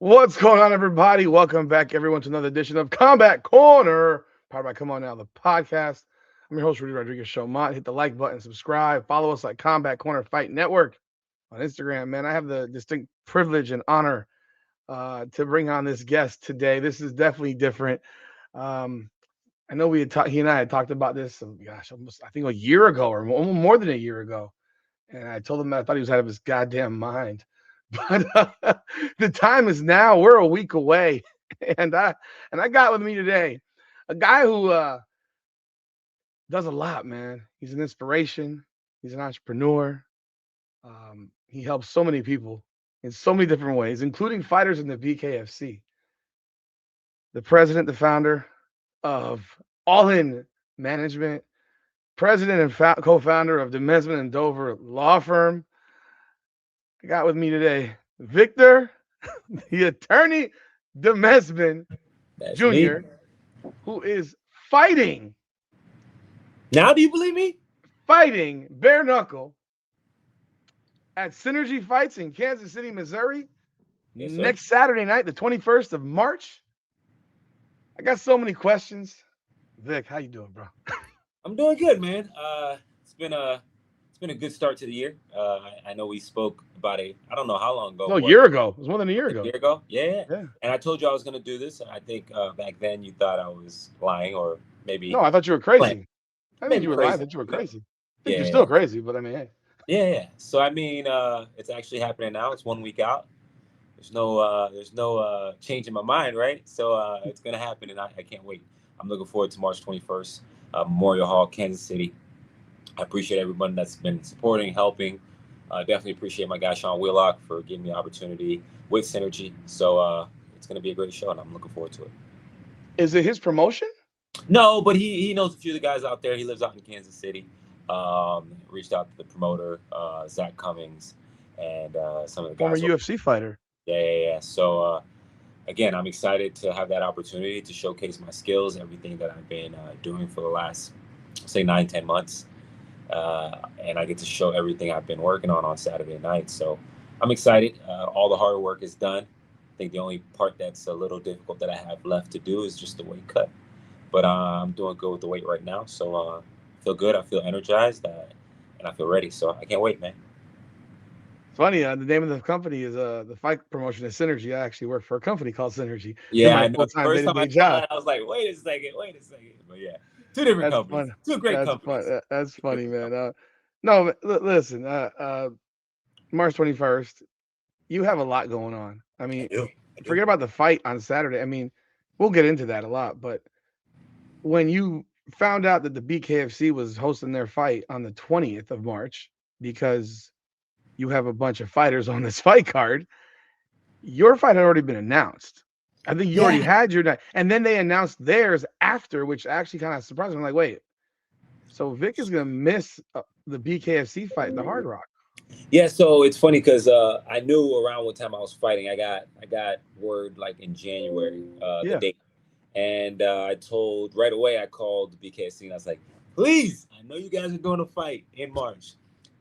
What's going on, everybody? Welcome back, everyone, to another edition of Combat Corner, powered by Come On Now, the podcast. I'm your host, Rudy Rodriguez Showmont. Hit the like button, subscribe, follow us at Combat Corner Fight Network on Instagram. Man, I have the distinct privilege and honor to bring on this guest today. This is definitely different. Um, I know he and I had talked about this, almost, I think a year ago or more than a year ago. And I told him that I thought he was out of his goddamn mind. But the time is now. We're a week away, and I got with me today a guy who does a lot, man. He's an inspiration. He's an entrepreneur. He helps so many people in so many different ways, including fighters in the BKFC. The president, the founder of All In Management, president and co-founder of Demesmin and Dover Law Firm. I got with me today Victor, the attorney Demesmin That's me. Jr., who is fighting Now, do you believe me? bare knuckle at Synergy Fights in Kansas City, Missouri, Yes, sir. next Saturday night, the 21st of March. I got so many questions. Vic, how you doing, bro? I'm doing good, man. It's been a good start to the year. I know we spoke about I don't know how long ago. No, a year ago. It was more than a year ago. A year ago? Yeah. Yeah. And I told you I was going to do this. And I think back then you thought I was lying, or maybe. No, I thought you were crazy. I think Maybe you were lying. I crazy. thought you were crazy. I think Yeah. you're still crazy, but I mean, hey. Yeah. So I mean, it's actually happening now. It's 1 week out. There's no change in my mind, right? So it's gonna happen, and I can't wait. I'm looking forward to March 21st, Memorial Hall, Kansas City. I appreciate everyone that's been supporting, helping. Definitely appreciate my guy Sean Wheelock for giving me the opportunity with Synergy. So it's gonna be a great show, and I'm looking forward to it. Is it his promotion? No, but he knows a few of the guys out there. He lives out in Kansas City. Reached out to the promoter, Zach Cummings, and some of the Former guys. UFC fighter. Yeah. So again, I'm excited to have that opportunity to showcase my skills, everything that I've been doing for the last, say, 9-10 months. And I get to show everything I've been working on Saturday night. So I'm excited. All the hard work is done. I think the only part that's a little difficult that I have left to do is just the weight cut. But I'm doing good with the weight right now. So I feel good. I feel energized, and I feel ready. So I can't wait, man. It's funny. The name of the company is the fight promotion is Synergy. I actually work for a company called Synergy in Yeah, my I know. The full-time first time I day-to-day saw job. that, I was like, wait a second. But yeah, two different That's companies, fun. two great That's fun. companies. That's funny, man. No, listen. March 21st. You have a lot going on. I mean, I do. forget about the fight on Saturday. I mean, we'll get into that a lot. But when you found out that the BKFC was hosting their fight on the 20th of March because you have a bunch of fighters on this fight card, your fight had already been announced. I think you already Yeah. had your night, and then they announced theirs after, which actually kind of surprised me. I'm like, wait, so Vic is gonna miss the BKFC fight in the Hard Rock? Yeah, so it's funny because I knew around what time I was fighting. I got word like in January, the Yeah. date, and I told right away. I called BKC and I was like, "Please, I know you guys are doing a fight in March.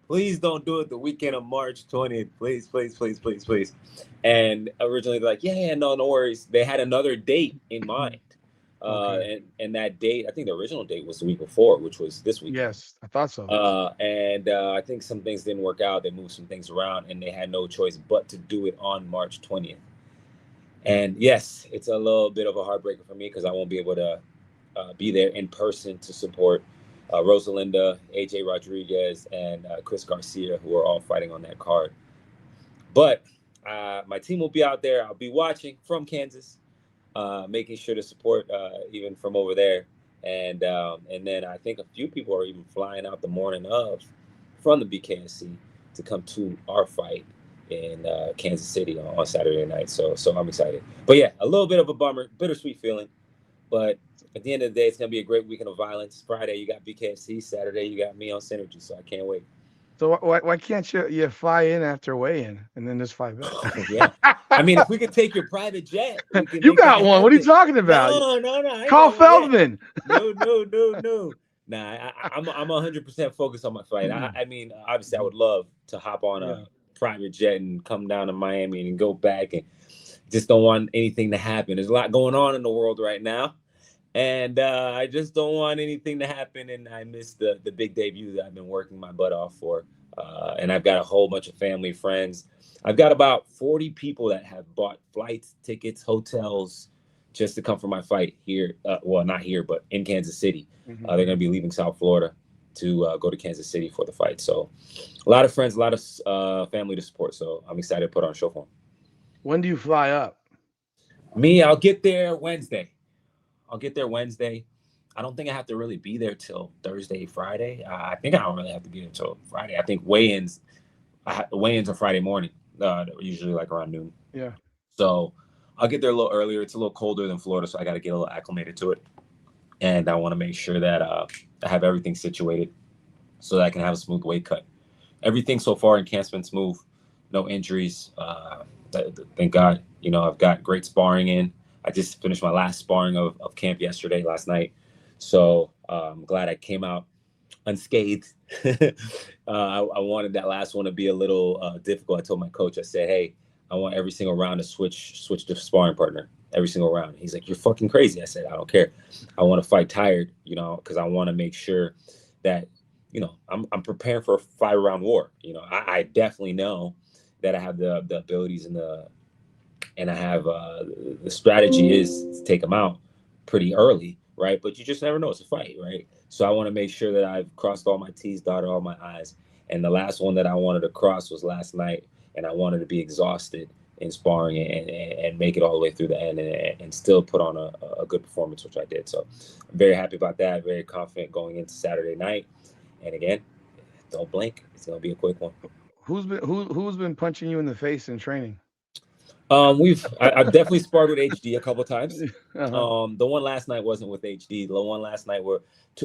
Please don't do it the weekend of March 20th. Please, please, please, please, please." And originally they're like, "Yeah, no worries." They had another date in mind. Okay. And that date, I think the original date was the week before, which was this weekend. Yes, I thought so. And I think some things didn't work out. They moved some things around, and they had no choice but to do it on March 20th. And yes, it's a little bit of a heartbreaker for me because I won't be able to be there in person to support Rosalinda, AJ Rodriguez, and Chris Garcia, who are all fighting on that card. But my team will be out there. I'll be watching from Kansas, making sure to support even from over there. And then I think a few people are even flying out the morning of from the BKSC to come to our fight in Kansas City on Saturday night. So I'm excited. But yeah, a little bit of a bummer, bittersweet feeling. But at the end of the day, it's gonna be a great weekend of violence. Friday you got BKFC, Saturday you got me on Synergy. So I can't wait. So why can't you fly in after weigh-in and then just fly back? Yeah. I mean, if we could take your private jet, we can You make got that one. What are you happen. talking about? No. I ain't Call got one yet. Feldman. No. Nah, I'm 100% focused on my fight. I mean, obviously, I would love to hop on Yeah. a private jet and come down to Miami and go back and just don't want anything to happen. There's a lot going on in the world right now, and I just don't want anything to happen. And I miss the big debut that I've been working my butt off for. And I've got a whole bunch of family, friends. I've got about 40 people that have bought flights, tickets, hotels just to come for my fight here. Well, not here, but in Kansas City. Mm-hmm. They're going to be leaving South Florida to go to Kansas City for the fight. So a lot of friends, a lot of family to support. So I'm excited to put on a show for them. When do you fly up? Me, I'll get there Wednesday. I don't think I have to really be there till Thursday, Friday. I think I don't really have to be there till Friday. I think weigh-ins are Friday morning, usually like around noon. Yeah. So I'll get there a little earlier. It's a little colder than Florida, so I got to get a little acclimated to it. And I want to make sure that I have everything situated so that I can have a smooth weight cut. Everything so far in camp's been smooth, no injuries. Thank God. I've got great sparring in. I just finished my last sparring of camp last night. So I'm glad I came out unscathed. I wanted that last one to be a little difficult. I told my coach, I said, hey, I want every single round to switch the sparring partner every single round. He's like, you're fucking crazy. I said, I don't care. I want to fight tired, because I want to make sure that, I'm preparing for a 5-round war. I definitely know that I have the abilities and I have the strategy is to take them out pretty early, right? But you just never know. It's a fight, right? So I want to make sure that I've crossed all my T's, dotted all my I's. And the last one that I wanted to cross was last night, and I wanted to be exhausted in sparring and make it all the way through the end and still put on a good performance, which I did. So I'm very happy about that. Very confident going into Saturday night. And again, don't blink. It's going to be a quick one. Who's been punching you in the face in training? I've definitely sparred with HD a couple of times. Uh-huh. The one last night wasn't with HD. The one last night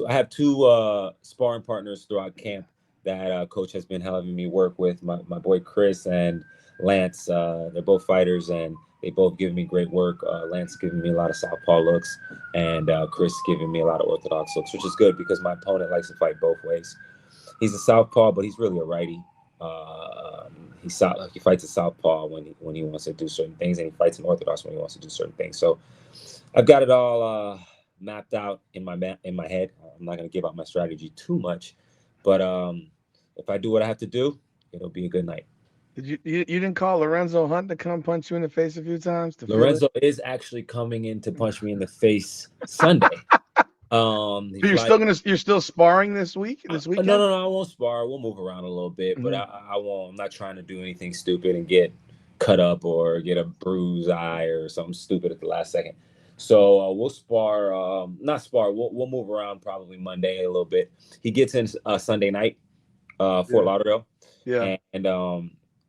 I have two sparring partners throughout camp that coach has been having me work with. My boy Chris and Lance. They're both fighters and they both give me great work. Lance giving me a lot of southpaw looks, and Chris giving me a lot of orthodox looks, which is good because my opponent likes to fight both ways. He's a southpaw, but he's really a righty. He fights a southpaw when he wants to do certain things, and he fights an orthodox when he wants to do certain things. So I've got it all mapped out in my head. I'm not going to give out my strategy too much, but if I do what I have to do, it'll be a good night. Did you didn't call Lorenzo Hunt to come punch you in the face a few times to Lorenzo is actually coming in to punch me in the face Sunday. So you're still sparring this weekend? No, I won't spar. We'll move around a little bit, but I won't. I'm not trying to do anything stupid and get cut up or get a bruised eye or something stupid at the last second. So we'll spar. Not spar. We'll move around probably Monday a little bit. He gets in Sunday night, Fort Lauderdale. Yeah.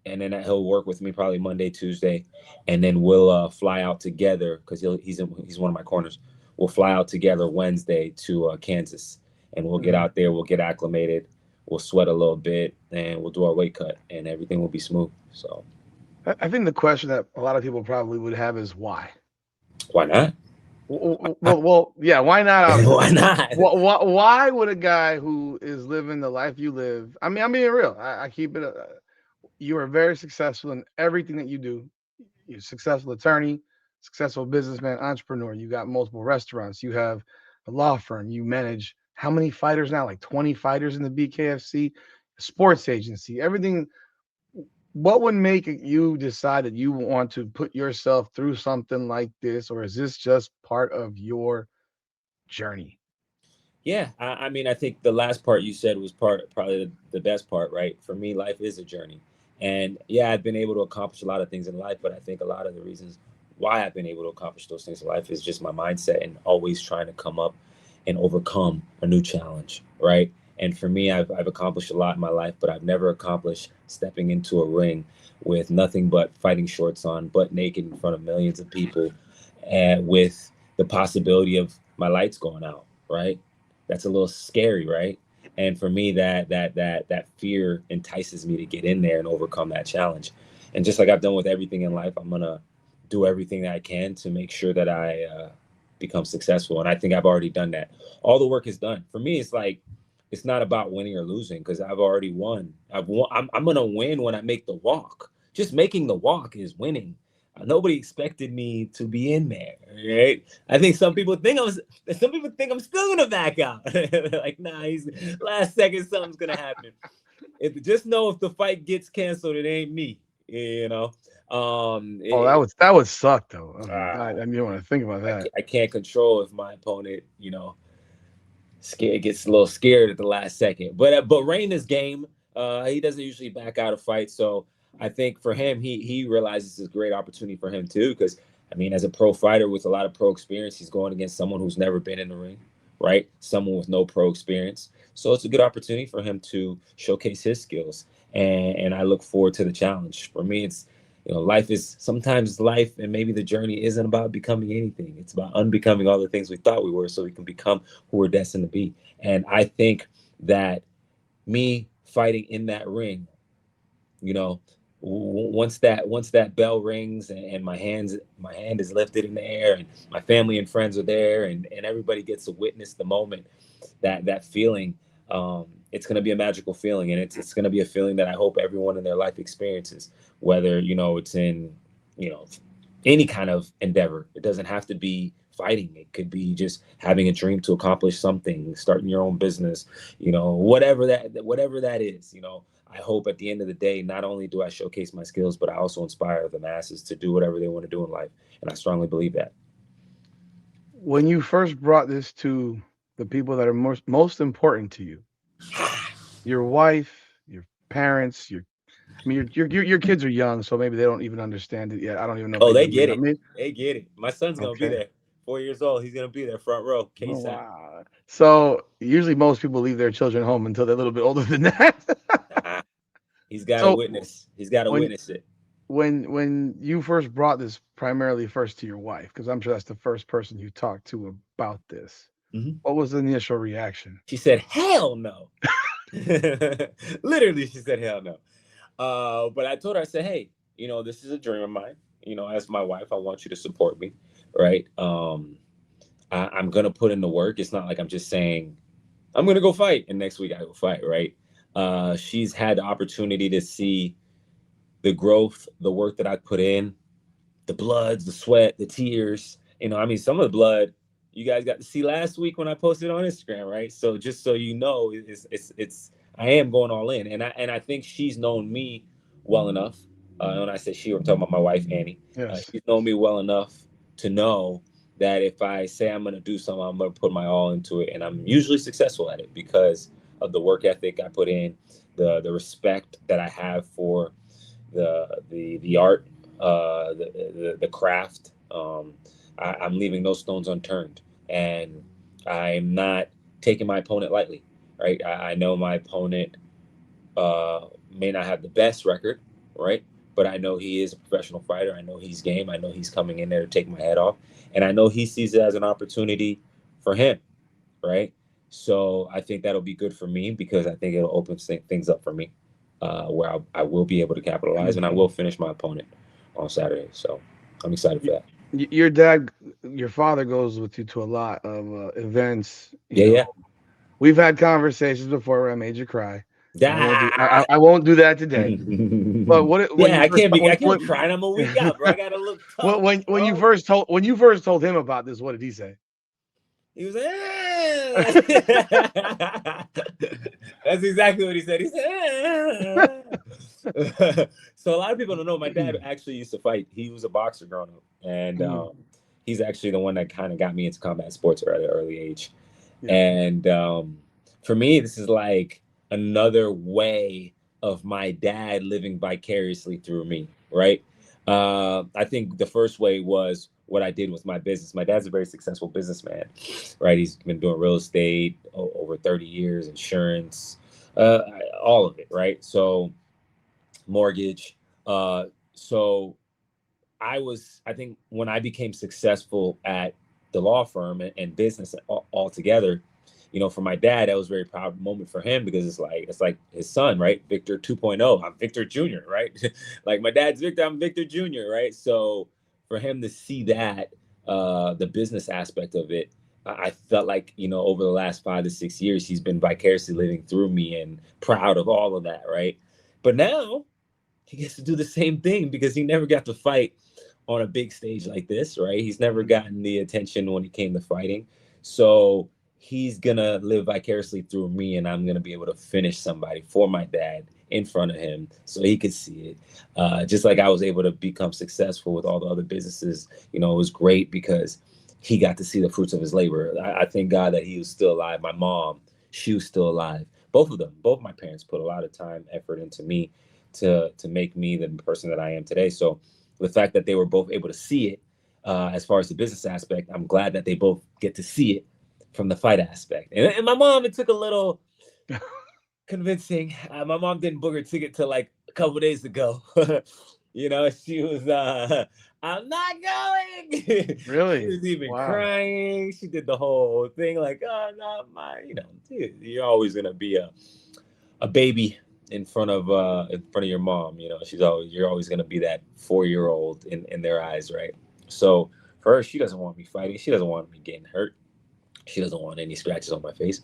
And then he'll work with me probably Monday, Tuesday, and then we'll fly out together because he's one of my corners. We'll fly out together Wednesday to Kansas, and we'll get out there. We'll get acclimated. We'll sweat a little bit, and we'll do our weight cut, and everything will be smooth. So, I think the question that a lot of people probably would have is why? Why not? Well, yeah. Why not? Why not? Why would a guy who is living the life you live? I mean, I'm being real. I keep it. You are very successful in everything that you do. You're a successful attorney, successful businessman, entrepreneur. You got multiple restaurants. You have a law firm. You manage how many fighters now? Like 20 fighters in the BKFC, sports agency, everything. What would make you decide that you want to put yourself through something like this, or is this just part of your journey? Yeah, I mean, I think the last part you said was probably the best part, right? For me, life is a journey. And yeah, I've been able to accomplish a lot of things in life, but I think a lot of the reasons why I've been able to accomplish those things in life is just my mindset and always trying to come up and overcome a new challenge, right? And for me, I've accomplished a lot in my life, but I've never accomplished stepping into a ring with nothing but fighting shorts on, butt naked in front of millions of people, and with the possibility of my lights going out, right? That's a little scary, right? And for me, that fear entices me to get in there and overcome that challenge. And just like I've done with everything in life, I'm gonna do everything that I can to make sure that I become successful. And I think I've already done that. All the work is done. For me, it's like it's not about winning or losing because I've already won. I've won. I'm gonna win when I make the walk. Just making the walk is winning. Nobody expected me to be in there, right? I think some people think I'm still gonna back out. Like, nah, he's last second something's gonna happen. Just know if the fight gets canceled, it ain't me. You know, Oh, that would suck though. I mean, I you don't want to think about that. I can't control if my opponent, gets a little scared at the last second. But Rain is game. He doesn't usually back out of fights, so I think for him, he realizes it's a great opportunity for him too. Because I mean, as a pro fighter with a lot of pro experience, he's going against someone who's never been in the ring, right? Someone with no pro experience. So it's a good opportunity for him to showcase his skills, and I look forward to the challenge. For me, it's life is sometimes life, and maybe the journey isn't about becoming anything. It's about unbecoming all the things we thought we were, so we can become who we're destined to be. And I think that me fighting in that ring, you know, once that bell rings and my hand is lifted in the air and my family and friends are there and everybody gets to witness the moment, that feeling, it's going to be a magical feeling, and it's going to be a feeling that I hope everyone in their life experiences, whether it's in you know any kind of endeavor. It doesn't have to be fighting. It could be just having a dream to accomplish something, starting your own business, whatever that is. I hope at the end of the day, not only do I showcase my skills, but I also inspire the masses to do whatever they want to do in life. And I strongly believe that. When you first brought this to the people that are most important to you, your wife, your parents, I mean, your kids are young, so maybe they don't even understand it yet. I don't even know if Oh, they they even get realize. it. They get it. My son's going to be Okay. there. 4 years old. He's going to be there front row. Oh KSAC. wow. So usually most people leave their children home until they're a little bit older than that. Nah, he's got to So witness. He's got to when witness it. when you first brought this primarily first to your wife, because I'm sure that's the first person you talked to about this, Mm-hmm. what was the initial reaction? She said, hell no. Literally, she said, hell no. But I told her, I said, hey, this is a dream of mine. As my wife, I want you to support me, right? I'm going to put in the work. It's not like I'm just saying, I'm going to go fight, and next week I go fight, right? She's had the opportunity to see the growth, the work that I put in, the bloods, the sweat, the tears. Some of the blood you guys got to see last week when I posted on Instagram, right? So just so you know, it's I am going all in, and I think she's known me well enough. When I say she, I'm talking about my wife Annie. Yes. She's known me well enough to know that if I say I'm going to do something, I'm going to put my all into it, and I'm usually successful at it because of the work ethic I put in, the respect that I have for the art, the craft. I'm leaving no stones unturned, and I'm not taking my opponent lightly. Right, I know my opponent may not have the best record, right? But I know he is a professional fighter. I know he's game. I know he's coming in there to take my head off, and I know he sees it as an opportunity for him, right? So I think that'll be good for me because I think it'll open things up for me, where I will be able to capitalize and I will finish my opponent on Saturday. So I'm excited for that. Your dad, your father goes with you to a lot of events. Yeah, We've had conversations before where I made you cry. I won't do. yeah. I won't do that today. But when Yeah, you first I can't cry. I'm a week out, bro. I gotta look tough, when you bro. first told him about this, what did he say? He was like, that's exactly what he said. He said, so a lot of people don't know my dad actually used to fight. He was a boxer growing up, and he's actually the one that kind of got me into combat sports at an early age. Yeah. And for me, this is like another way of my dad living vicariously through me, right? I think the first way was what I did with my business. My dad's a very successful businessman, right? He's been doing real estate over 30 years, insurance, all of it, right? So mortgage. So I think when I became successful at the law firm and business altogether, for my dad, that was a very proud moment for him because it's like his son, right? Victor 2.0. I'm Victor Jr., right? Like my dad's Victor, I'm Victor Jr., right? So for him to see that, the business aspect of it, I felt like, over the last 5 to 6 years, he's been vicariously living through me and proud of all of that, right? But now he gets to do the same thing because he never got to fight on a big stage like this, right? He's never gotten the attention when it came to fighting. So he's gonna live vicariously through me, and I'm gonna be able to finish somebody for my dad in front of him so he could see it. Just like I was able to become successful with all the other businesses, it was great because he got to see the fruits of his labor. I thank God that he was still alive. My mom, she was still alive. Both of them, both my parents put a lot of time, effort into me to make me the person that I am today. So the fact that they were both able to see it, as far as the business aspect, I'm glad that they both get to see it from the fight aspect. And my mom, it took a little convincing. My mom didn't book her ticket till like a couple days ago. She was, I'm not going. She Really? was even Wow. crying. She did the whole thing like, oh, not my, dude, you're always gonna be a baby in front of your mom. You're always gonna be that 4-year-old in their eyes, right? So for her, she doesn't want me fighting. She doesn't want me getting hurt. She doesn't want any scratches on my face.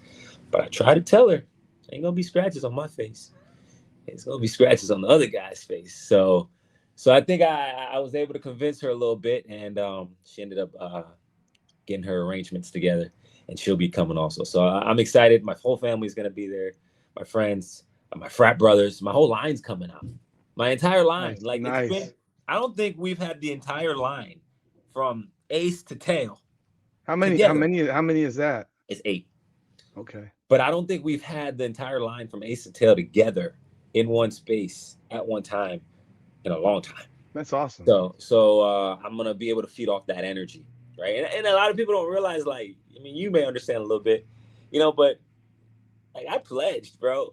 But I try to tell her, ain't gonna be scratches on my face. It's gonna be scratches on the other guy's face. So I think I was able to convince her a little bit, and she ended up getting her arrangements together, and she'll be coming also. So I'm excited. My whole family's gonna be there. My friends, my frat brothers, my whole line's coming out. My entire line. Nice. Like it's been. Nice. I don't think we've had the entire line from ace to tail How many? How together. many? How many is that? It's 8. Okay. But I don't think we've had the entire line from ace to tail together in one space at one time in a long time. That's awesome. So I'm gonna be able to feed off that energy, right? And a lot of people don't realize, like, I mean, you may understand a little bit, but like I pledged, bro.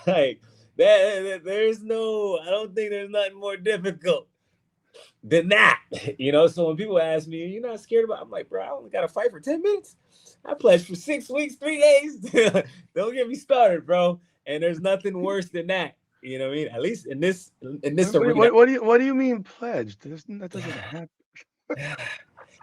Like there's no, I don't think there's nothing more difficult than that, So when people ask me, "You're not scared about?" I'm like, bro, I only got to fight for 10 minutes. I pledged for 6 weeks, 3 days. Don't get me started, bro. And there's nothing worse than that. You know what I mean? At least in this arena. What do you mean pledged? That doesn't happen.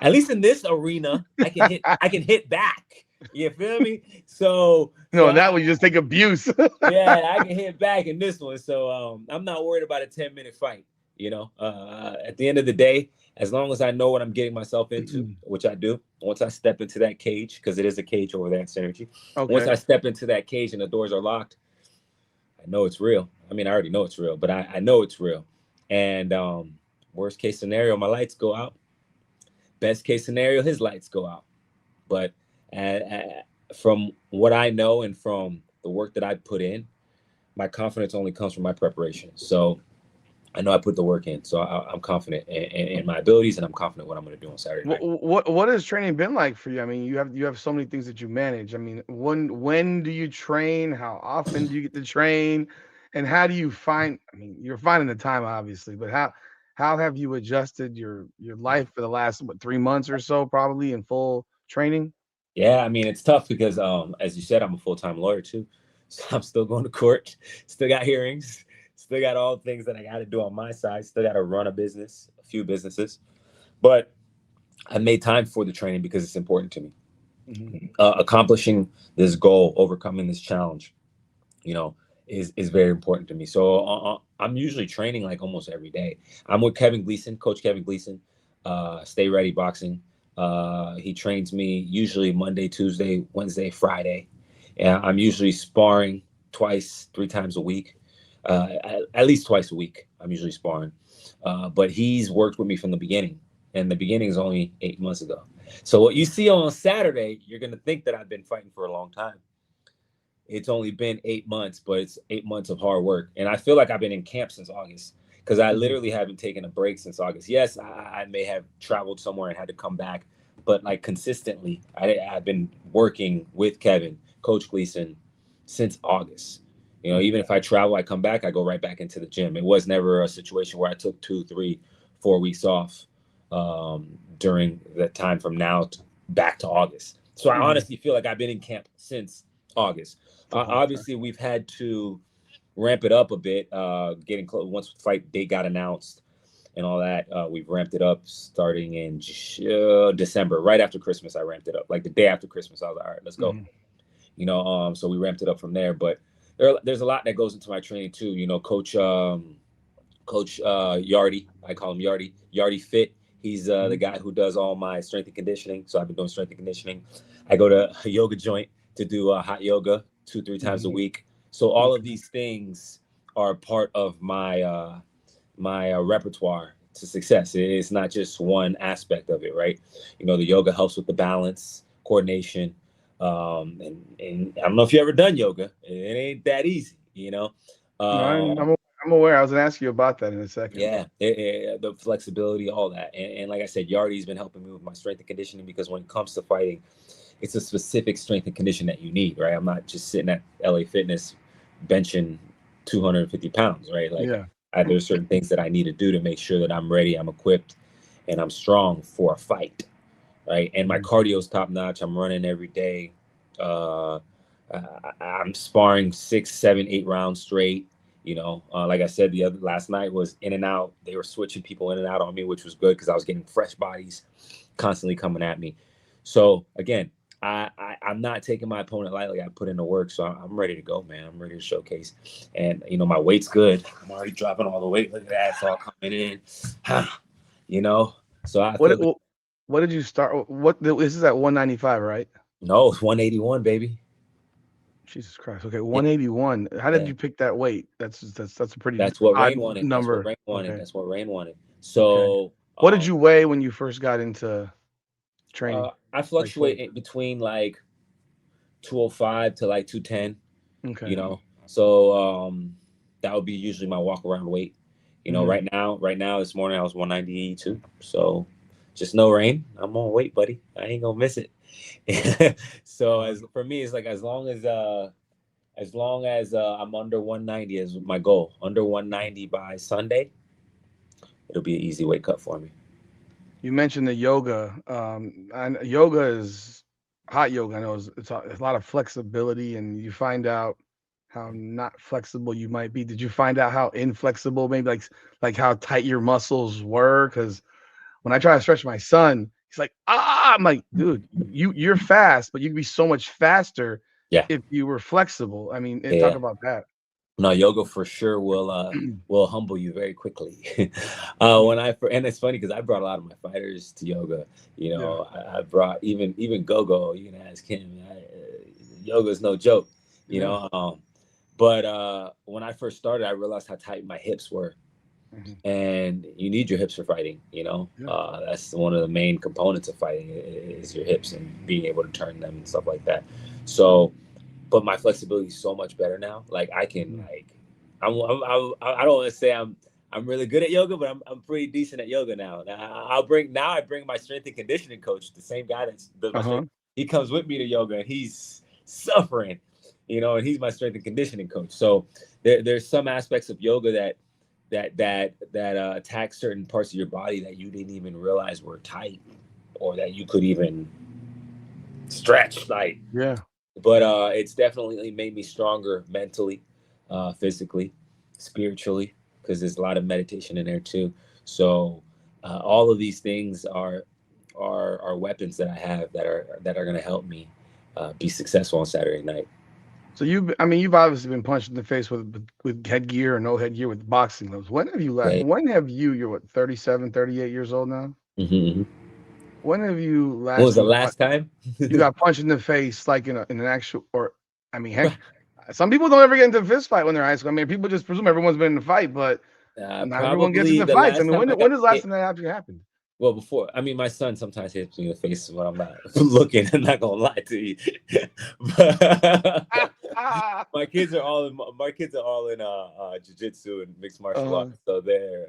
At least in this arena, I can hit back. You feel me? So No, so and that would just take abuse. yeah, I can hit back in this one. So I'm not worried about a 10-minute fight. At the end of the day, as long as I know what I'm getting myself into, which I do, once I step into that cage, because it is a cage over there in Synergy. Once I Okay. step into that cage and the doors are locked, I know it's real. I mean, I already know it's real, but I know it's real. And worst case scenario, my lights go out. Best case scenario, his lights go out. But from what I know and from the work that I put in, my confidence only comes from my preparation. So I know I put the work in. So I'm confident in my abilities, and I'm confident what I'm going to do on Saturday night. What has training been like for you? I mean, you have so many things that you manage. I mean, when do you train? How often do you get to train? And how do you find? I mean, you're finding the time, obviously, but how have you adjusted your life for the last 3 months or so, probably in full training? Yeah, I mean, it's tough because, as you said, I'm a full-time lawyer too. So I'm still going to court, still got hearings, still got all the things that I got to do on my side, still got to run a few businesses. But I made time for the training because it's important to me. Mm-hmm. Accomplishing this goal, overcoming this challenge, is very important to me. So I'm usually training like almost every day. I'm with Kevin Gleason, Coach Kevin Gleason, Stay Ready Boxing. He trains me usually Monday, Tuesday, Wednesday, Friday. And I'm usually sparring twice, 3 times a week, at least twice a week. I'm usually sparring. But he's worked with me from the beginning, and the beginning is only 8 months ago. So what you see on Saturday, you're going to think that I've been fighting for a long time. It's only been 8 months, but it's 8 months of hard work. And I feel like I've been in camp since August because I literally haven't taken a break since August. Yes, I may have traveled somewhere and had to come back, but like consistently, I've been working with Kevin, Coach Gleason, since August. Even if I travel, I come back, I go right back into the gym. It was never a situation where I took 2, 3, 4 weeks off during that time from now back to August. So I honestly feel like I've been in camp since August. Obviously, we've had to ramp it up a bit, getting close. Once the fight date got announced and all that, we've ramped it up starting in December, right after Christmas. I ramped it up, like the day after Christmas. I was like, all right, let's go. So we ramped it up from there. But there's a lot that goes into my training too. Coach Coach Yardy. I call him Yardy. Yardy Fit. He's the Mhm. guy who does all my strength and conditioning. So I've been doing strength and conditioning. I go to a yoga joint to do hot yoga 2-3 times a Mhm. week. So all of Okay. these things are part of my repertoire to success. It's not just one aspect of it, right? The yoga helps with the balance, coordination, and I don't know if you ever done yoga. It ain't that easy, No, Um, I'm aware. I was gonna ask you about that in a second. yeah, the flexibility, all that, and like I said, Yardy's been helping me with my strength and conditioning because when it comes to fighting, it's a specific strength and condition that you need, right? I'm not just sitting at LA Fitness benching 250 pounds, right? Like Yeah. there's certain things that I need to do to make sure that I'm ready, I'm equipped, and I'm strong for a fight, right? And my Mhm. cardio is top notch. I'm running every day. Uh, I'm sparring 6, 7, 8 rounds straight. Like I said, the other last night was in and out. They were switching people in and out on me, which was good because I was getting fresh bodies constantly coming at me. So again, I'm not taking my opponent lightly. I put in the work, so I'm ready to go, man. I'm ready to showcase, and my weight's good. I'm already dropping all the weight. Look at that, it's all coming in. you know, so I feel What good. what what did you start? This is at 195, right? No, it's 181, baby. Jesus Christ. Okay, Yeah, 181. How did yeah. you pick that weight? That's a pretty That's what odd Rain wanted. That's what number. Rain wanted. Okay. That's what Rain wanted. Okay. So, What did you weigh when you first got into training? I Like weight. fluctuate between like 205 to like 210. Okay. You know, so that would be usually my walk around weight. Hmm. Right now, this morning I was 192. So, just no Rain. I'm on weight, buddy. I ain't gonna miss it. So as for me, it's like as long as I'm under 190 is my goal. Under 190 by Sunday, it'll be an easy weight cut for me. You mentioned the yoga. And yoga is hot yoga. I know it's a lot of flexibility, and you find out how not flexible you might be. Did you find out how inflexible, maybe like how tight your muscles were? Because when I try to stretch my son, he's like, ah, I'm like, dude, you're fast, but you would be so much faster Yeah, if you were flexible. I mean, talk yeah. about that. No, yoga for sure will humble you very quickly. Mhm. And it's funny because I brought a lot of my fighters to yoga. Yeah. I brought even Gogo. You can ask him. Yoga is no joke. You Yeah. know, but when I first started, I realized how tight my hips were, Mhm. and you need your hips for fighting. Yeah. That's one of the main components of fighting is your hips and being able to turn them and stuff like that. So but my flexibility is so much better now. Like I can Mhm. like I don't want to say I'm really good at yoga, but I'm pretty decent at yoga now. I bring my strength and conditioning coach, the same guy that does my Uh-huh. strength. He comes with me to yoga and he's suffering, and he's my strength and conditioning coach. So there's some aspects of yoga that attack certain parts of your body that you didn't even realize were tight or that you could even stretch. Like Yeah. but it's definitely made me stronger mentally, physically, spiritually, because there's a lot of meditation in there too. So all of these things are weapons that I have that are going to help me be successful on Saturday night. So I mean, you've obviously been punched in the face with headgear or no headgear with boxing gloves. Yeah. You're what, 37, 38 years old now? Mm-hmm. When have you When was last the been last time? you got punched in the face like in an actual or I mean, heck, some people don't ever get into a fist fight when they're high school. I mean, people just presume everyone's been in a fight, but not everyone gets Probably into the fights. I last mean, time I got when is the last hit. time that actually happened? Well, before, I mean, my son sometimes hits me in the face when I'm not looking. I'm not gonna lie to you, but my kids are all in jujitsu and mixed martial uh, arts, so they're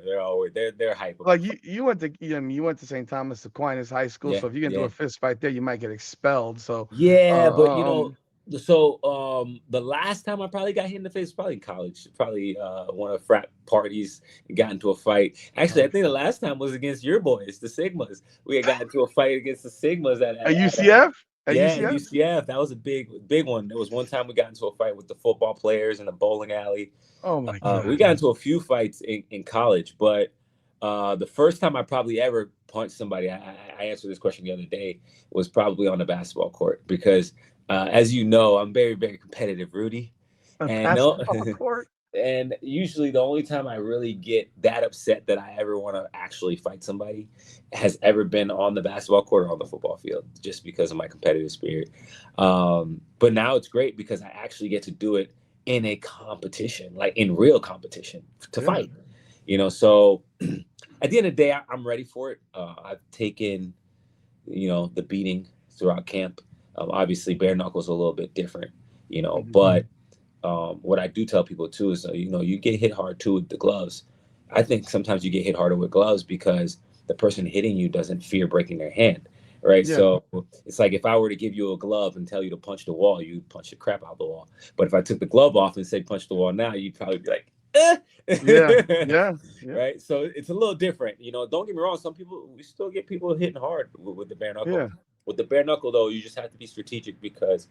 hype like about fight. you went to St. Thomas Aquinas High School, Yeah, so if you get into yeah, a fist fight there, you might get expelled. So, yeah. But uh, um, the last time I probably got hit in the face was probably in college, probably one of frat parties and got into a fight. Actually, I think the okay. last time was against your boys, the Sigmas. We had got into a fight against the Sigmas At at UCF? At yeah, UCF? UCF. That was a big one. There was one time we got into a fight with the football players in a bowling alley. Oh my We god. got into a few fights in college, but the first time I probably ever punched somebody, I answered this question the other day, was probably on the basketball court because, as you know, I'm very, very competitive, Rudy. A And no, basketball court? And usually the only time I really get that upset that I ever want to actually fight somebody has ever been on the basketball court or on the football field, just because of my competitive spirit. But now it's great because I actually get to do it in a competition, like in real competition to Yeah. fight. So at the end of the day, I'm ready for it. I've taken, the beating throughout camp. Obviously, bare knuckles a little bit different, Mhm. but what I do tell people too is, you get hit hard too with the gloves. I think sometimes you get hit harder with gloves because the person hitting you doesn't fear breaking their hand, right? Yeah. So it's like if I were to give you a glove and tell you to punch the wall, you'd punch the crap out the wall. But if I took the glove off and say punch the wall now, you'd probably be like, Yeah. eh. Yeah. Yeah. Right? So it's a little different. Don't get me wrong. Some people, we still get people hitting hard with the bare knuckle. Yeah. With the bare knuckle, though, you just have to be strategic because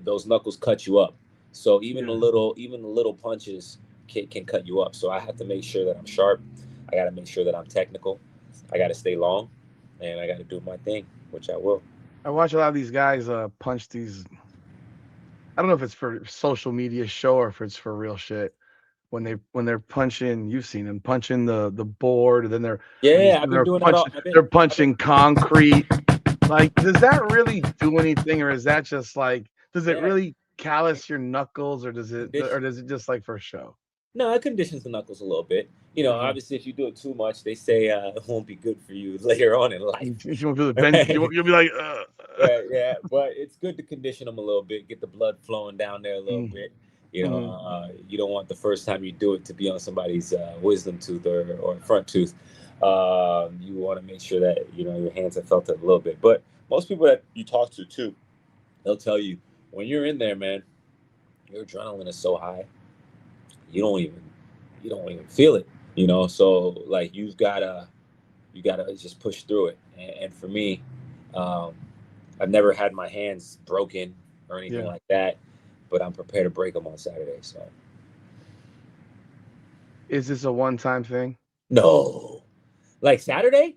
those knuckles cut you up. So even Yeah. the little punches can cut you up. So I have to make sure that I'm sharp. I got to make sure that I'm technical. I got to stay long, and I got to do my thing, which I will. I watch a lot of these guys punch these. I don't know if it's for social media show or if it's for real shit. When they're punching, you've seen them punching the board, and then Yeah, I've been they're doing that all. punching they're punching concrete. Like, does that really do anything, or is that just like, does it Yeah, really callous your knuckles, or condition. does it just like for show? No, it conditions the knuckles a little bit. Mhm. Obviously, if you do it too much, they say it won't be good for you later on in life. You won't feel the bench. Right? You'll be like, Yeah, yeah, but it's good to condition them a little bit, get the blood flowing down there a little mm, bit. mhm. You don't want the first time you do it to be on somebody's wisdom tooth or front tooth. You want to make sure that your hands have felt it a little bit. But most people that you talk to too, they'll tell you when you're in there, man, your adrenaline is so high, you don't even you don't even feel it. So like you gotta just push through it. And for me, um, I've never had my hands broken or anything Yeah. like that, but I'm prepared to break them on Saturday. So Is this a one-time thing? no, like Saturday?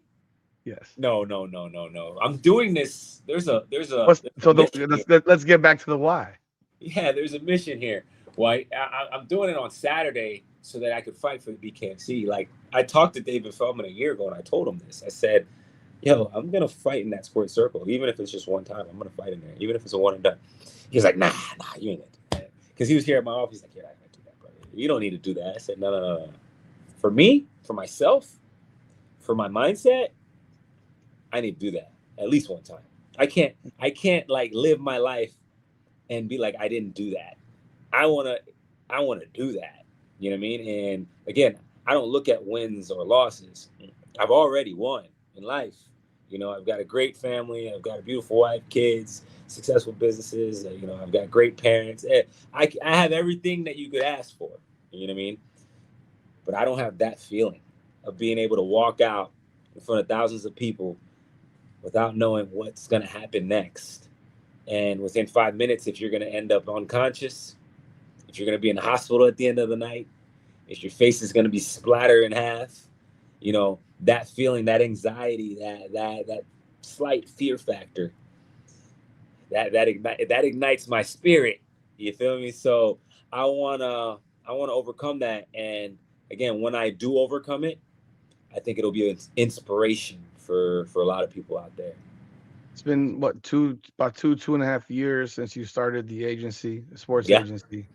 Yes. No, no, no, no, no. I'm doing this. What's There's a so mission here. let's get back to the why. Yeah, there's a mission here. Why I'm doing it on Saturday so that I could fight for the BKFC. Like I talked to David Feldman a year ago, and I told him this. I said, "Yo, I'm gonna fight in that sports circle, even if it's just one time. I'm gonna fight in there, even if it's a one and done." He's like, "Nah, nah, you ain't gonna do that." Because he was here at my office. He's like, "You're not gonna do that, brother. You don't need to do that." I said, "No, no, no, no. For me, for myself, for my mindset, I need to do that at least one time. I can't like live my life and be like I didn't do that. I wanna I wanna do that. You know what I mean? And again, I don't look at wins or losses. I've already won in life. I've got a great family. I've got a beautiful wife, kids, successful businesses. I've got great parents. I have everything that you could ask for. You know what I mean? But I don't have that feeling of being able to walk out in front of thousands of people without knowing what's going to happen next. And within 5 minutes, if you're going to end up unconscious, if you're going to be in the hospital at the end of the night, if your face is going to be splattered in half, that feeling, that anxiety, that slight fear factor, that ignites my spirit. You feel me? So I wanna overcome that. And again, when I do overcome it, I think it'll be an inspiration for a lot of people out there. It's been what about 2.5 years since you started the agency, the sports Yeah, agency,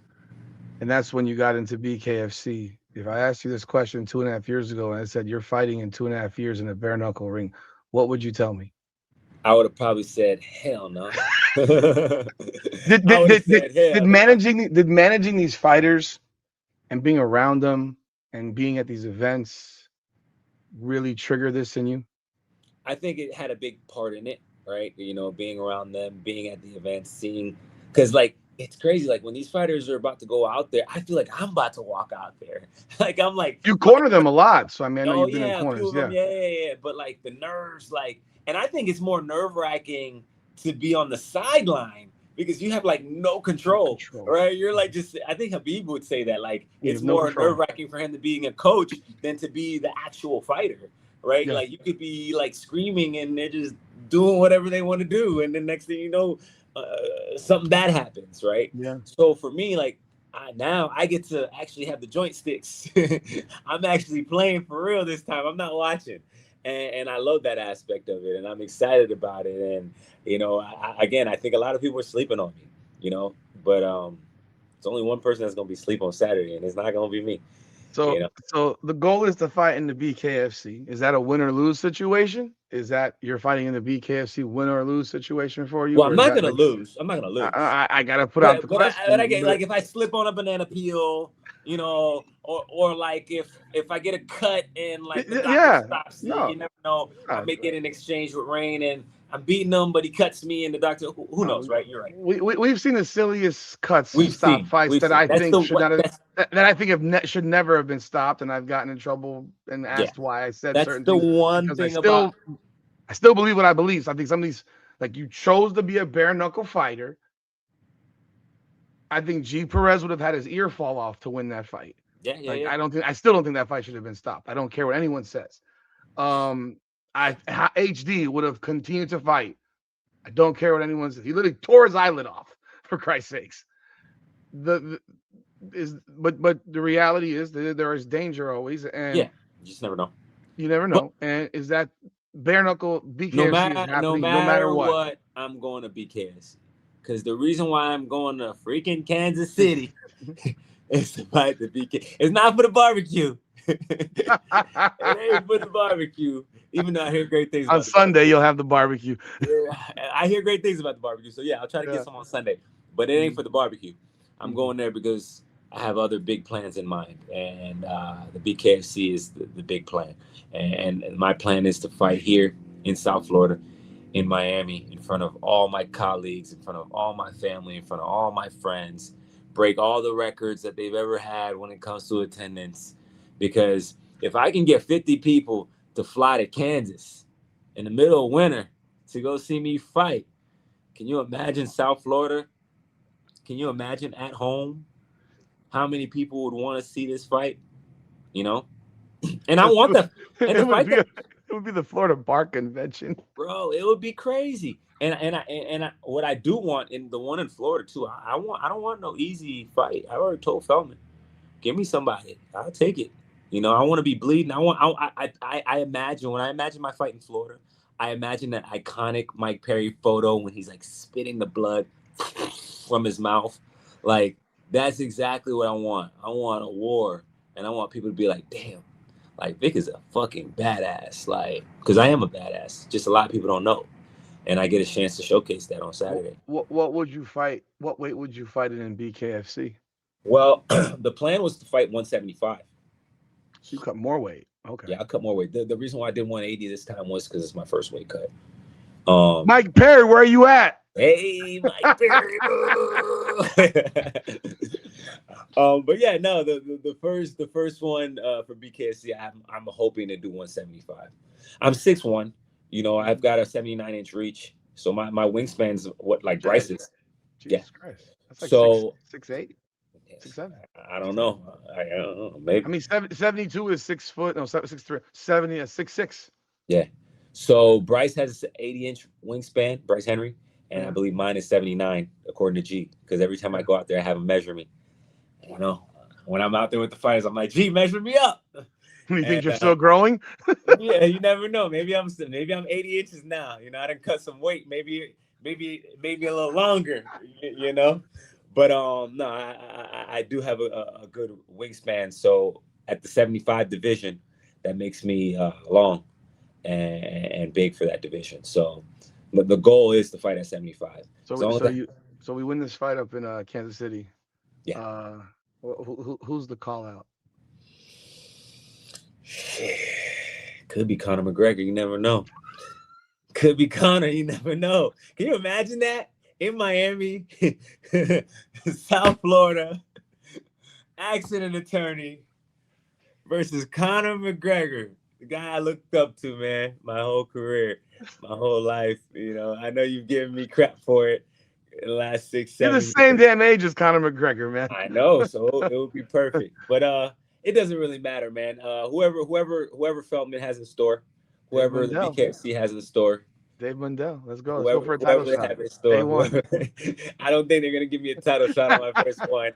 and that's when you got into BKFC. If I asked you this question 2.5 years ago and I said you're fighting in 2.5 years in a bare knuckle ring, what would you tell me? I would have probably said hell no. Did I did would have did, did, said did hell no. managing these fighters and being around them and being at these events really trigger this in you? I think it had a big part in it, right? Being around them, being at the event, seeing, because like it's crazy. Like when these fighters are about to go out there, I feel like I'm about to walk out there. Like I'm like, You my corner them a lot, so I mean I know oh you've been in yeah, a few corners, of them, yeah. yeah, yeah, yeah. But like the nerves, like, and I think it's more nerve wracking to be on the sideline because you have like no No control, control. right? You're like just. I think Habib would say that like You it's have no more nerve control. wracking for him to being a coach than to be the actual fighter, right? Yeah, Like you could be like screaming and they're just doing whatever they want to do, and then next thing you know, something bad happens, right? yeah. So for me, like now I get to actually have the joint sticks. I'm actually playing for real this time. I'm not watching. And I love that aspect of it, and I'm excited about it. And again, I think a lot of people are sleeping on me, but it's only one person that's gonna be asleep on Saturday, and it's not gonna be me. So, so the goal is to fight in the BKFC. Is that a win or lose situation? Is that you're fighting in the BKFC win or lose situation for you, Well, or I'm is not that gonna like lose. I'm not gonna lose. I gotta put out But the I question? get, like, if I slip on a banana peel, or like if I get a cut and like the doctor Yeah, stops it, no, you never know. I no. may get an exchange with Rain, and I'm beating him, but he cuts me, and the doctor, who knows, right? You're right. We've seen the silliest cuts stop fights We've that seen. I That's think the should what. not have That's that I think should never have been stopped, and I've gotten in trouble and yeah. asked why I said That's certain the things one because thing about. I still believe what I believe. So I think some of these, like, you chose to be a bare knuckle fighter. I think G Perez would have had his ear fall off to win that fight. Yeah, yeah, Like, yeah. I still don't think that fight should have been stopped. I don't care what anyone says. Um, HD would have continued to fight. I don't care what anyone says. He literally tore his eyelid off, for Christ's sakes. But the reality is that there is danger always, Yeah, and you just never know. you never But know. And is that bare knuckle no BKFC is matter no happening no matter matter what. what, I'm going to BKS. Because the reason why I'm going to freaking Kansas City is to fight the BK. It's not for the barbecue. It ain't for the barbecue. Even though I hear great things On about the Sunday, barbecue. you'll have the barbecue. Yeah, I hear great things about the barbecue. So yeah, I'll try to get some on Sunday. But it ain't for the barbecue. I'm going there because I have other big plans in mind, and the BKFC is the big plan. And my plan is to fight here in South Florida, in Miami, in front of all my colleagues, in front of all my family, in front of all my friends, break all the records that they've ever had when it comes to attendance. Because if I can get 50 people to fly to Kansas in the middle of winter to go see me fight, can you imagine South Florida? Can you imagine at home how many people would want to see this fight? You know, and I want the and the fight that It would be the Florida Bar Convention. bro, it would be crazy. And what I do want in the one in Florida too, I don't want no easy fight. I already told Feldman, give me somebody, I'll take it. I want to be bleeding. I imagine when I imagine my fight in Florida, I imagine that iconic Mike Perry photo when he's like spitting the blood from his mouth. Like, that's exactly what I want. I want a war, and I want people to be like, damn, like, Vic is a fucking badass. Like, because I am a badass. Just a lot of people don't know. And I get a chance to showcase that on Saturday. What would you fight? What weight would you fight in BKFC? Well, the plan was to fight 175. So you cut more weight. Okay. Yeah, I cut more weight. The reason why I did 180 this time was because it's my first weight cut. Mike Perry, where are you at? Hey, Mike Perry. But yeah, no, the first one for BKSC, I'm hoping to do 175. I'm 6'1". I've got a 79-inch reach, so my wingspan's what, like Bryce's. Jesus Christ, that's like so 6'8", 6'7". I don't know. I don't know. Maybe. I mean, 72 is 6 foot. No, 6'3". 70 is 6'6". Yeah. So Bryce has an 80-inch wingspan, Bryce Henry, and I believe mine is 79 according to G. Because every time I go out there, I have him measure me. When I'm out there with the fighters, I'm like, G, measure me up. You think you're still growing? Yeah, you never know. Maybe I'm 80 inches now. I done cut some weight. Maybe a little longer. But no, I do have a good wingspan. So at the 75 division, that makes me long and big for that division. So the goal is to fight at 75. So we win this fight up in Kansas City. Yeah. Who's the call out? Could be Conor McGregor. You never know. Could be Conor. You never know. Can you imagine that? In Miami, South Florida, accident attorney versus Conor McGregor, the guy I looked up to, man, my whole career, my whole life. I know you've given me crap for it in the last 6, 7 years. You're the same damn age as Conor McGregor, man. I know, so it would be perfect. But it doesn't really matter, man. Whoever Feldman has in store, whoever the BKFC has in store. Dave Mundell. Let's go. Let's go for a title shot. I don't think they're gonna give me a title shot on my first one.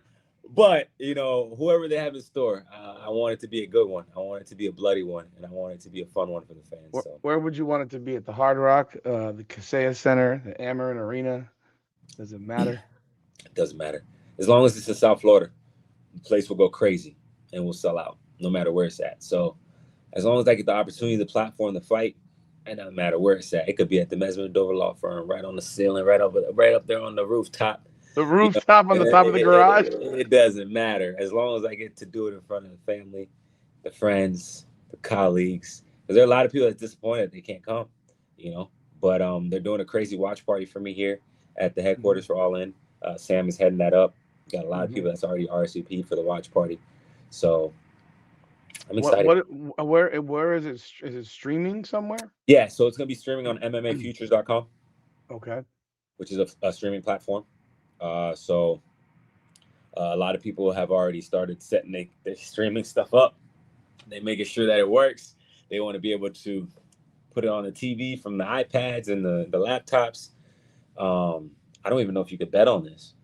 But whoever they have in store, I want it to be a good one. I want it to be a bloody one, and I want it to be a fun one for the fans. So Where would you want it to be? At the Hard Rock, the Kaseya Center, the Amarin Arena? Does it matter? it doesn't matter as long as it's in South Florida. The place will go crazy and will sell out no matter where it's at. So as long as I get the opportunity, the platform, the fight, it doesn't matter where it's at. It could be at the Demesmin Jr law firm, right on the ceiling, right up there on the rooftop. The rooftop on the top of the garage? It doesn't matter as long as I get to do it in front of the family, the friends, the colleagues. Because there are a lot of people that's disappointed they can't come, But they're doing a crazy watch party for me here at the headquarters for All In. Sam is heading that up. Got a lot of people that's already RSVP'd for the watch party. So I'm excited. Where is it? Is it streaming somewhere? Yeah, so it's going to be streaming on MMAfutures.com. Okay. Which is a streaming platform. So a lot of people have already started setting their streaming stuff up. They're making sure that it works. They want to be able to put it on the TV from the iPads and the laptops. I don't even know if you could bet on this.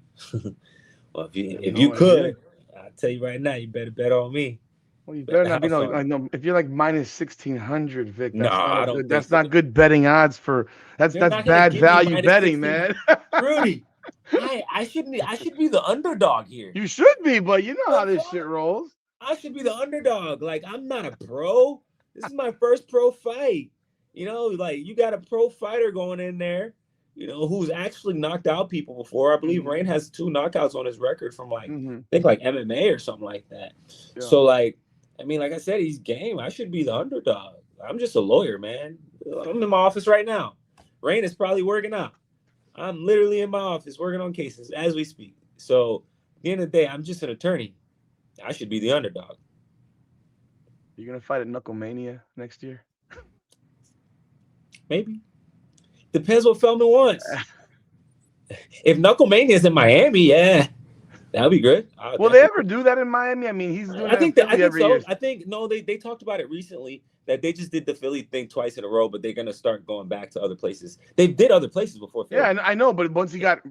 Well, if you could, I'll tell you right now, you better bet on me. Well, you better not be no. If you're like minus 1,600, Vic, that's not good betting odds for. That's bad value betting, man. Rudy, I should be the underdog here. You should be, but you know how this shit rolls. I should be the underdog. Like, I'm not a pro. This is my first pro fight. Like, you got a pro fighter going in there, who's actually knocked out people before. I believe Rain has 2 knockouts on his record from I think like MMA or something like that. Yeah. So like I said, he's game. I should be the underdog. I'm just a lawyer, man. I'm in my office right now. Rain is probably working out. I'm literally in my office working on cases as we speak. So at the end of the day, I'm just an attorney. I should be the underdog. You're gonna fight at Knucklemania next year? Maybe. Depends what Feldman wants. If Knucklemania is in Miami, yeah, that'll be good. Will they ever do that in Miami? I mean, he's doing that in Philly every year. I think no, they talked about it recently that they just did the Philly thing twice in a row, but they're gonna start going back to other places. They did other places before Philly. Yeah, I know, but once they got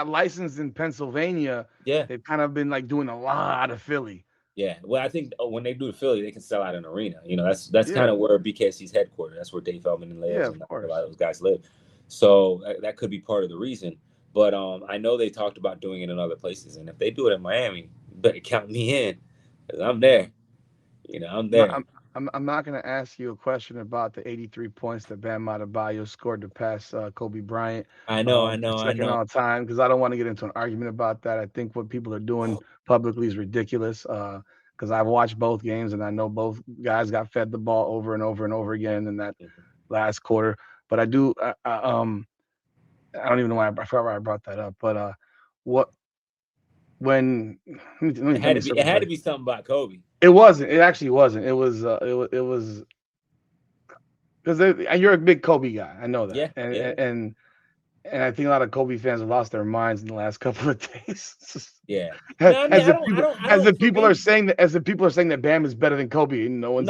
licensed in Pennsylvania, they've kind of been like doing a lot of Philly. Yeah, well, I think when they do the Philly, they can sell out an arena. That's kind of where BKFC's headquartered. That's where Dave Feldman lives, and a lot of those guys live. So that could be part of the reason. But I know they talked about doing it in other places, and if they do it in Miami, you better count me in, because I'm there. I'm there. I'm not going to ask you a question about the 83 points that Bam Adebayo scored to pass Kobe Bryant. I know. Second all time, because I don't want to get into an argument about that. I think what people are doing publicly is ridiculous. Because I've watched both games and I know both guys got fed the ball over and over and over again in that last quarter. But I do. I don't even know why I forgot why I brought that up. But when it had to be something about Kobe. It wasn't. It actually wasn't. It was because you're a big Kobe guy. I know that. Yeah. And I think a lot of Kobe fans have lost their minds in the last couple of days. Yeah. As the people are saying that Bam is better than Kobe, and no one's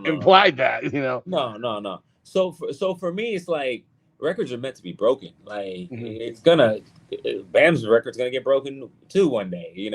implied that. No. So for me, it's like records are meant to be broken. Like Bam's record's gonna get broken too one day.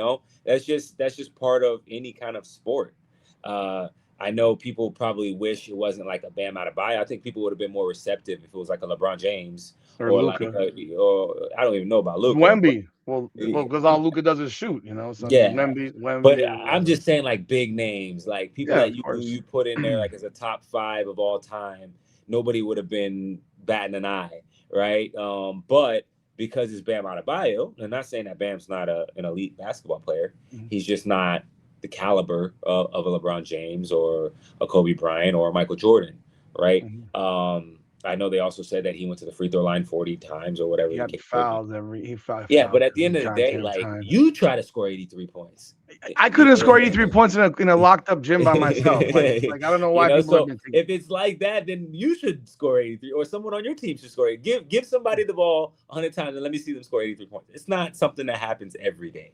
That's just part of any kind of sport. I know people probably wish it wasn't like a Bam Adebayo. I think people would have been more receptive if it was like a LeBron James or Luka. Or I don't even know about Luka. Wemby. Well, because all Luka does is shoot. So Wemby. But I'm just saying, like, big names, like people that you put in there like as a top 5 of all time. Nobody would have been batting an eye, right? But because it's Bam Adebayo, I'm not saying that Bam's not an elite basketball player. He's just not the caliber of a LeBron James or a Kobe Bryant or a Michael Jordan, right? I know they also said that he went to the free throw line 40 times or whatever. He fouled Yeah, but at the end of the day, like you try to score 83 points. I couldn't score 83 points in a locked up gym by myself. Like I don't know why people. If it's like that, then you should score 83, or someone on your team should score. Give somebody the ball 100 times and let me see them score 83 points. It's not something that happens every day,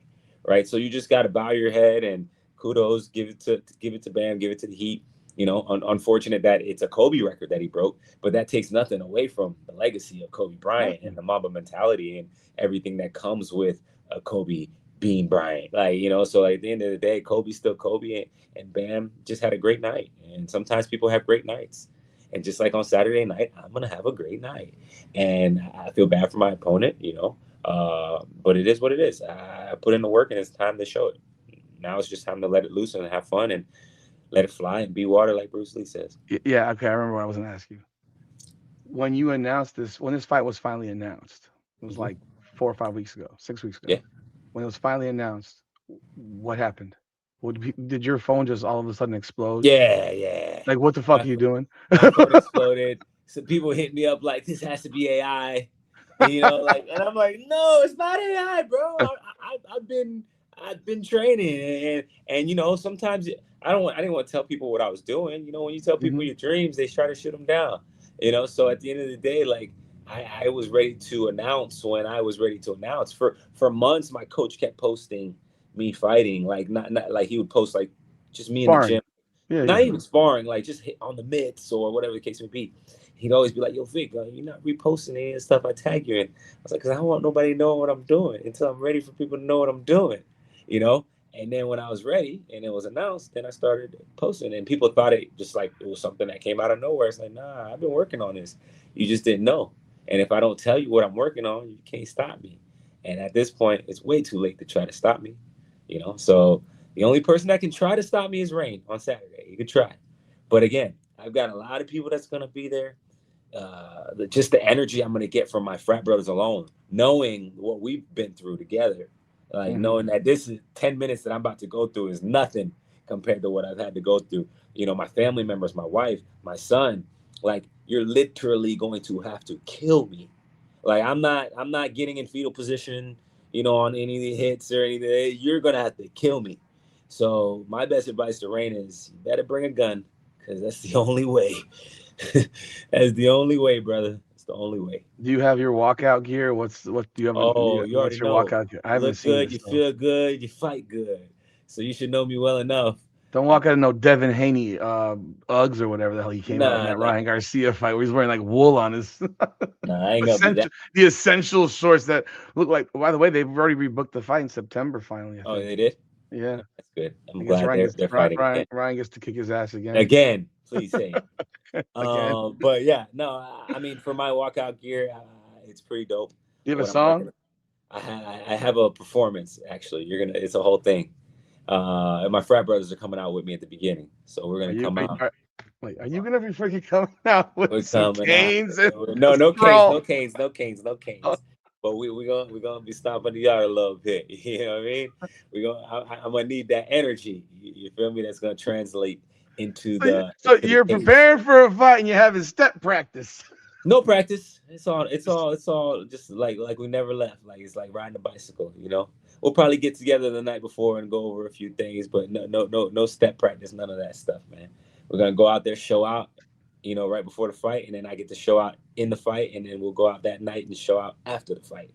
right? So you just got to bow your head and kudos, give it to Bam, give it to the Heat. Unfortunate that it's a Kobe record that he broke, but that takes nothing away from the legacy of Kobe Bryant and the Mamba mentality and everything that comes with a Kobe being Bryant. Like, so at the end of the day, Kobe's still Kobe, and Bam just had a great night. And sometimes people have great nights. And just like on Saturday night, I'm gonna have a great night. And I feel bad for my opponent. But it is what it is. I put in the work, and it's time to show it. Now it's just time to let it loose and have fun and let it fly and be water, like Bruce Lee says. Yeah, okay. I remember what I was gonna ask you. When you announced this, when this fight was finally announced, it was Hmm. like 4 or 5 weeks ago, 6 weeks Yeah. ago. When it was finally announced, what happened? Did your phone just all of a sudden explode? Yeah, yeah. Like, what the fuck My are you doing? my phone exploded. Some people hit me up like this has to be AI, and I'm like, no, it's not AI, bro. I've been training, and sometimes I didn't want to tell people what I was doing. When you tell people Hmm. your dreams, they try to shoot them down. So at the end of the day, like I was ready to announce when I was ready to announce. For months, my coach kept posting me fighting, like not like he would post like just me in the Sparring. gym, Yeah, not yeah. even sparring, like just hit on the mitts or whatever the case may be. He'd always be like, "Yo, Vic, you're not reposting any of the stuff I tag you in." I was like, "Cause I don't want nobody knowing what I'm doing until I'm ready for people to know what I'm doing," you know. And then when I was ready and it was announced, then I started posting, and people thought it just like it was something that came out of nowhere. It's like, nah, I've been working on this. You just didn't know. And if I don't tell you what I'm working on, you can't stop me. And at this point, it's way too late to try to stop me. So the only person that can try to stop me is Rain on Saturday. You can try. But again, I've got a lot of people that's going to be there. Just the energy I'm going to get from my frat brothers alone, knowing what we've been through together, like Hmm. knowing that this is 10 minutes that I'm about to go through is nothing compared to what I've had to go through. My family members, my wife, my son, like you're literally going to have to kill me. Like I'm not getting in fetal position, on any of the hits or anything. You're going to have to kill me. So my best advice to Rain is you better bring a gun because that's the only way. That's the only way, brother. It's the only way. Do you have your walkout gear? What do you have? Oh, you already What's your know. walkout gear? I You haven't look seen good, it, you so feel good, you fight good. So you should know me well enough. don't Uh, walk out of no Devin Haney Uggs or whatever the hell he came out in nah, that nah, Ryan Garcia fight where he's wearing like wool on his nah. I ain't gonna be that. essential shorts that look like. By the way, they've already rebooked the fight in September. Finally, I Oh, think. they did. Yeah, That's good. I'm I guess glad they're fighting again. Ryan gets to kick his ass again. Again, please say it. Again. But yeah, no. I mean, for my walkout gear, it's pretty dope. Do you have a What I'm working song? on. I have a performance actually. It's a whole thing. And my frat brothers are coming out with me at the beginning, so we're Are gonna you come out. wait? Are you gonna be freaking coming out with We're some coming out. canes and No, a no canes, no straw? canes, no canes, no canes. But we gonna be stomping the yard a little bit. You know what I mean? I'm gonna need that energy. You feel me? That's gonna translate into the So into the you're cage. preparing for a fight and you're having step practice. No practice. It's all just like we never left. Like it's like riding a bicycle. We'll probably get together the night before and go over a few things, but no step practice, none of that stuff, man. We're gonna go out there, show out, right before the fight, and then I get to show out in the fight, and then we'll go out that night and show out after the fight,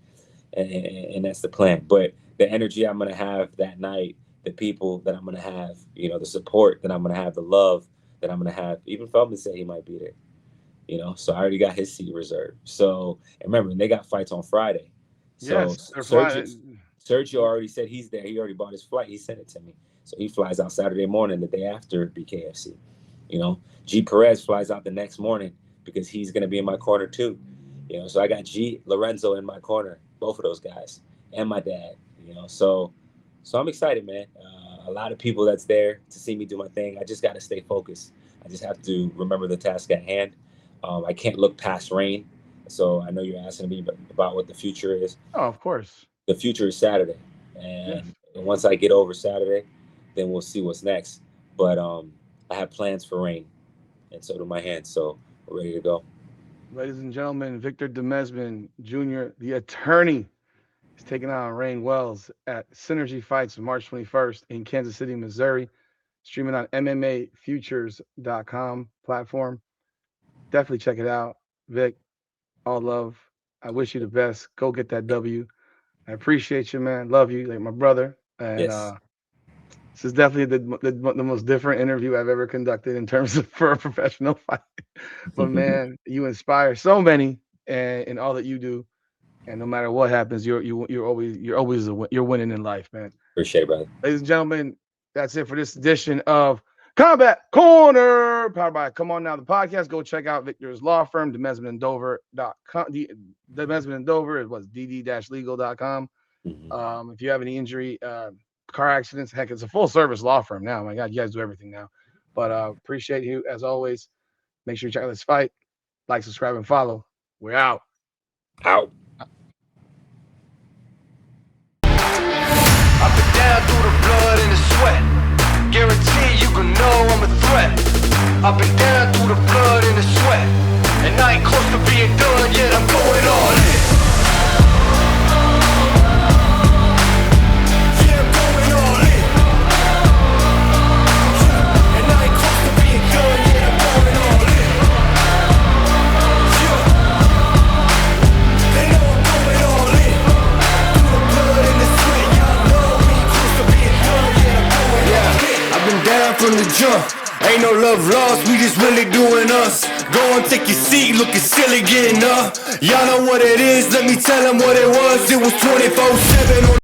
and that's the plan. But the energy I'm gonna have that night, the people that I'm gonna have, the support that I'm gonna have, the love that I'm gonna have. Even Feldman said he might be there. So I already got his seat reserved. So and remember, they got fights on Friday. So Yes, they're flying. Sergio already said he's there. He already bought his flight. He sent it to me. So he flies out Saturday morning, the day after BKFC. G Perez flies out the next morning because he's going to be in my corner too. So I got G Lorenzo in my corner, both of those guys, and my dad. So I'm excited, man. A lot of people that's there to see me do my thing. I just got to stay focused. I just have to remember the task at hand. I can't look past rain. So I know you're asking me about what the future is. Oh, of course. The future is Saturday, Yes. and once I get over Saturday, then we'll see what's next. But I have plans for rain, and so do my hands. So we're ready to go. Ladies and gentlemen, Victor Demesmin Jr., the attorney, is taking on Rain Wells at Synergy Fights March 21st in Kansas City, Missouri, streaming on MMAFutures.com platform. Definitely check it out. Vic, all love. I wish you the best. Go get that W. I appreciate you, man. Love you, like my brother. And Yes. this is definitely the most different interview I've ever conducted in terms of for a professional fight. But man, you inspire so many and in all that you do. And no matter what happens, you're winning in life, man. Appreciate it, brother. Ladies and gentlemen, that's it for this edition of Combat Corner, powered by Come On Now, the podcast. Go check out Victor's law firm, DemesminDover.com. Demesmin Dover, it was dd-legal.com. If you have any injury, car accidents, heck, it's a full service law firm now. My God, you guys do everything now. But appreciate you as always. Make sure you check out this fight. Like, subscribe, and follow. We're out. Out. I've been down through the blood and the sweat. Guarantee you can know I'm a threat. I've been down through the blood and the sweat. And I ain't close to being done yet, I'm going all in. Yeah, I'm going all in. And I ain't close to being done yet, I'm going all in. Yeah. They know I'm going all in. Through the blood and the sweat, y'all know we ain't close to being done yet, I'm going all in. I've been down from the jump. Ain't no love lost, we just really doing us. Go and take your seat, looking silly getting up. Y'all know what it is, let me tell them what it was. It was 24/7 on